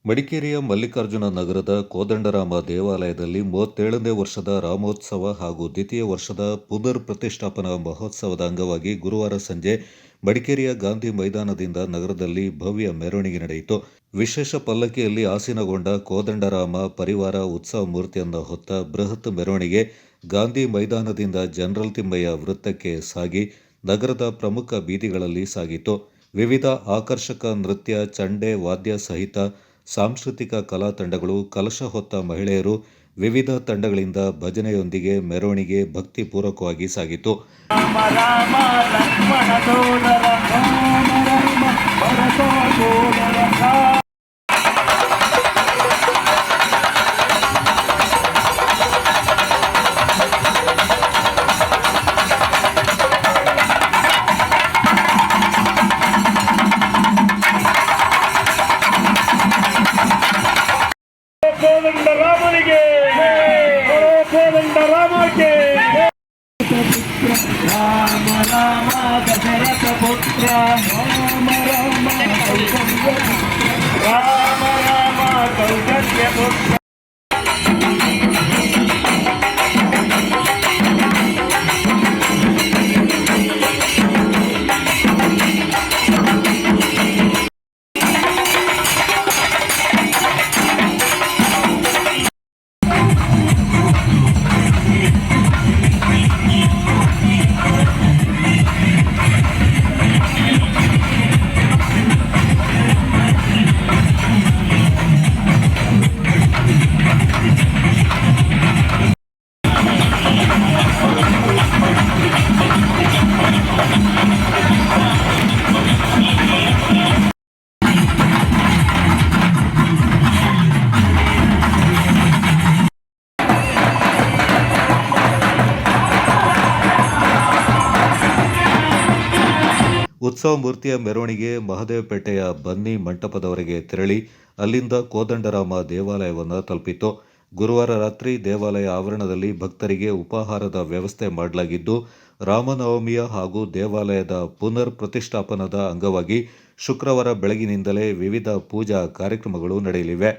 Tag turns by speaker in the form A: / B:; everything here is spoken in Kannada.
A: ಮಡಿಕೇರಿಯ ಮಲ್ಲಿಕಾರ್ಜುನ ನಗರದ ಕೋದಂಡರಾಮ ದೇವಾಲಯದಲ್ಲಿ 37ನೇ ವರ್ಷದ ರಾಮೋತ್ಸವ ಹಾಗೂ ದ್ವಿತೀಯ ವರ್ಷದ ಪುನರ್ ಪ್ರತಿಷ್ಠಾಪನಾ ಮಹೋತ್ಸವದ ಅಂಗವಾಗಿ ಗುರುವಾರ ಸಂಜೆ ಮಡಿಕೇರಿಯ ಗಾಂಧಿ ಮೈದಾನದಿಂದ ನಗರದಲ್ಲಿ ಭವ್ಯ ಮೆರವಣಿಗೆ ನಡೆಯಿತು. ವಿಶೇಷ ಪಲ್ಲಕ್ಕಿಯಲ್ಲಿ ಆಸೀನಗೊಂಡ ಕೋದಂಡರಾಮ ಪರಿವಾರ ಉತ್ಸವ ಮೂರ್ತಿಯನ್ನು ಹೊತ್ತ ಬೃಹತ್ ಮೆರವಣಿಗೆ ಗಾಂಧಿ ಮೈದಾನದಿಂದ ಜನರಲ್ ತಿಮ್ಮಯ್ಯ ವೃತ್ತಕ್ಕೆ ಸಾಗಿ ನಗರದ ಪ್ರಮುಖ ಬೀದಿಗಳಲ್ಲಿ ಸಾಗಿತು. ವಿವಿಧ ಆಕರ್ಷಕ ನೃತ್ಯ, ಚಂಡೆ, ವಾದ್ಯ ಸಹಿತ ಸಾಂಸ್ಕೃತಿಕ ಕಲಾ ತಂಡಗಳು, ಕಲಶ ಹೊತ್ತ ಮಹಿಳೆಯರು, ವಿವಿಧ ತಂಡಗಳಿಂದ ಭಜನೆಯೊಂದಿಗೆ ಮೆರವಣಿಗೆ ಭಕ್ತಿಪೂರ್ವಕವಾಗಿ ಸಾಗಿತು.
B: ಕೋದಂಡರಾಮನಿಗೆ ಕೋದಂಡರಾಮಕ್ಕೆ ರಾಮ ರಾಮ ದಶರಥ ಪುತ್ರ ರಾಮ ರಾಮ ರಾಮ ರಾಮ ಕೌಸಲ್ಯ ಪುತ್ರ.
A: ಉತ್ಸವ ಮೂರ್ತಿಯ ಮೆರವಣಿಗೆ ಮಹದೇವಪೇಟೆಯ ಬನ್ನಿ ಮಂಟಪದವರೆಗೆ ತೆರಳಿ ಅಲ್ಲಿಂದ ಕೋದಂಡರಾಮ ದೇವಾಲಯವನ್ನು ತಲುಪಿತು. ಗುರುವಾರ ರಾತ್ರಿ ದೇವಾಲಯ ಆವರಣದಲ್ಲಿ ಭಕ್ತರಿಗೆ ಉಪಾಹಾರದ ವ್ಯವಸ್ಥೆ ಮಾಡಲಾಗಿದ್ದು, ರಾಮನವಮಿಯ ಹಾಗೂ ದೇವಾಲಯದ ಪುನರ್ ಪ್ರತಿಷ್ಠಾಪನದ ಅಂಗವಾಗಿ ಶುಕ್ರವಾರ ಬೆಳಗಿನಿಂದಲೇ ವಿವಿಧ ಪೂಜಾ ಕಾರ್ಯಕ್ರಮಗಳು ನಡೆಯಲಿವೆ.